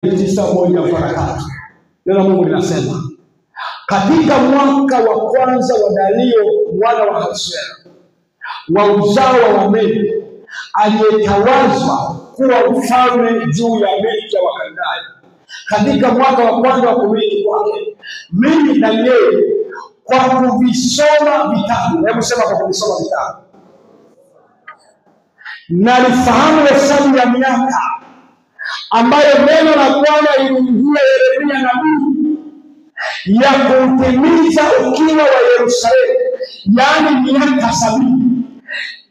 9:1 neno la Mungu linasema, katika mwaka wa kwanza wa Dario mwana wa Ahasuero wa uzao wa Wamedi, aliyetawazwa kuwa mfalme juu ya milki ya Wakaldai, katika mwaka wa kwanza wa kumiliki kwake, mimi Danieli kwa kuvisoma vitabu, hebu sema kwa kuvisoma vitabu, nalifahamu hesabu ya miaka ambayo neno la Bwana lilimjia Yeremia nabii ya kutimiza ukiwa wa Yerusalemu, yaani miaka 70.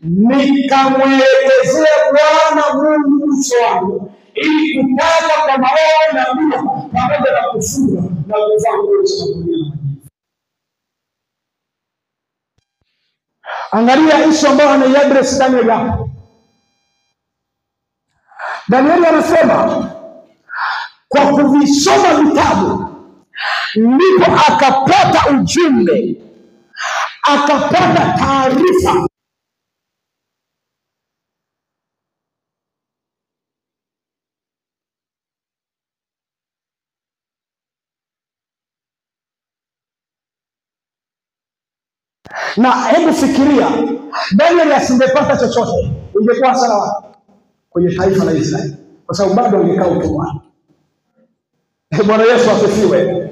Nikamwelekezea Bwana Mungu uso wangu ili kutaka kwa maono na dua pamoja na kufunga na kuvaa nguo za magunia. Angalia ishu ambayo anaiadresi Danieli hapa. Danieli anasema kwa kuvisoma vitabu ndipo akapata ujumbe, akapata taarifa na hebu fikiria, Danieli asingepata chochote, ingekuwa sawa kwenye taifa la Israeli, kwa sababu bado angekaa utumwani. Bwana Yesu asifiwe.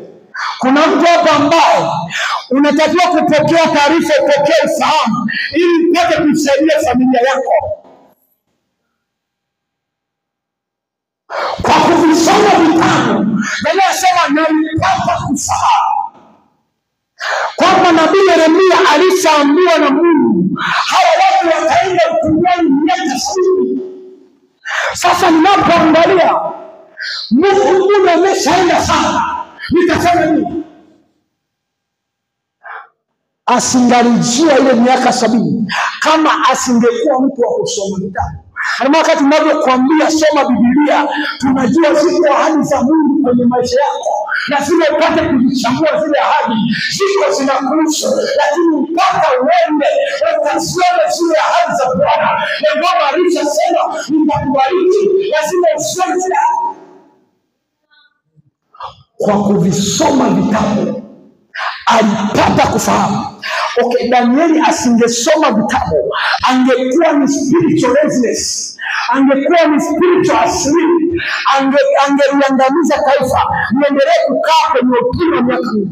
Kuna mtu hapa ambaye unatakiwa kupokea taarifa, upokee ufahamu ili upate kusaidia familia yako. Kwa kuvisoma vitabu, Biblia inasema nalipata kufahamu kwamba nabii Yeremia alishaambiwa na Mungu hawa watu wataenda utumwani miaka 70. Sasa ninapoangalia Mungu ameshaenda sana, nitasema nini? Asingalijia ile miaka 70 kama asingekuwa mtu wa kusoma vitabu. Na wakati tunavyokuambia soma Biblia, tunajua ziko ahadi za Mungu kwenye maisha yako, na zile upate kuzichambua zile ahadi, ziko zinakuhusu, lakini mpaka uende ukazione zile ahadi za Bwana. Na Bwana alishasema nitakubariki, lazima usome zile. Kwa kuvisoma vitabu alipata kufahamu. Okay, Danieli asingesoma vitabu, angekuwa ni spiritual laziness, angekuwa ni spiritual asleep, angeliangamiza taifa, niendelee kukaa kwenye ukimya miaka mingi.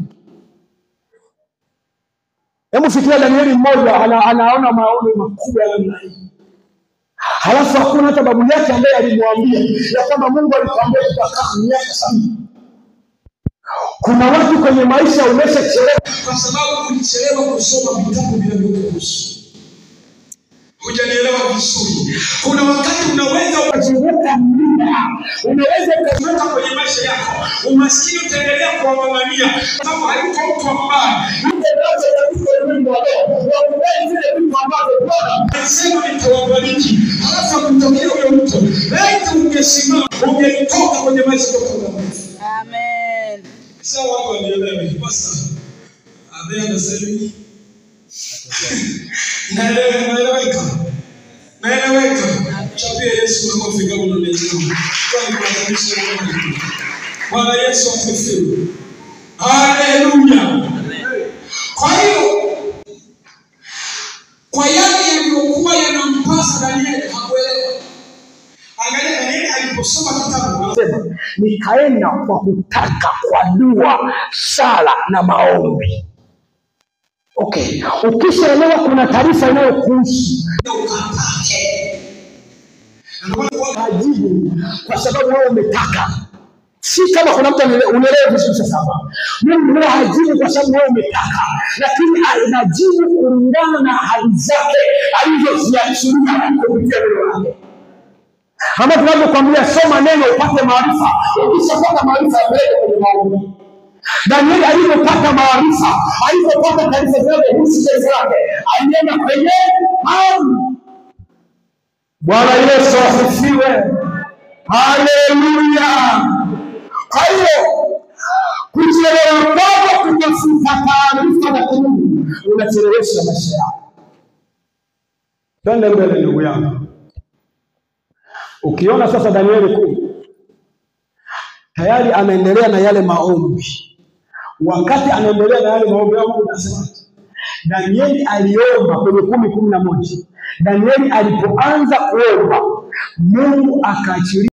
Hebu fikiria Danieli mmoja anaona maono makubwa ya namna hii, halafu hakuna hata babu yake ambaye alimwambia ya kwamba Mungu alikwambia tutakaa miaka 70. Kuna watu kwenye maisha umeshachelewa kwa sababu ulichelewa kusoma vitabu vinavyokuhusu. Hujanielewa vizuri. Kuna wakati unaweza ukajiweka mlima, unaweza ukajiweka kwenye maisha yako, umaskini utaendelea kuangania kama hayuko mtu ambaye anasema nitawabariki, halafu akutokea huyo mtu, laiti ungesimama ungetoka kwenye maisha yako. Amen. Sasa watu wanielewe, pastor. Are they understanding? Naeleweka. Chapia Yesu anapofika unaletea. Bwana Yesu asifiwe. Haleluya. Kwa hiyo kwa yale yaliyokuwa yanampasa Danieli hakuelewa. Angalia Danieli aliposoma kitabu anasema nikaenda kwa kutaka kwa dua, sala na maombi. Okay, ukishaelewa kuna taarifa inayokuhusu ukatake. Hajibu kwa sababu wewe umetaka. Si kama kuna mtu unaelewa vizuri sasa. Mungu hajibu kwa sababu wewe umetaka, lakini anajibu kulingana na hali zake alizoziachilia kupitia neno lake. Kama tunavyokuambia soma neno upate maarifa, ukishapata maarifa mbele kwenye maombi. Danieli alipopata maarifa, alipopata taarifa zake kuhusu taifa lake, alienda kwenye maombi. Bwana Yesu asifiwe. Haleluya. Kwa hiyo kuchelewa kwako kutafuta taarifa za Mungu unachelewesha maisha yako. Twende mbele ndugu yangu. Ukiona sasa Danieli tayari anaendelea na yale maombi. Wakati anaendelea na yale maombi, Mungu anasema Danieli aliomba kwenye 10:11. Danieli alipoanza kuomba, Mungu akaachilia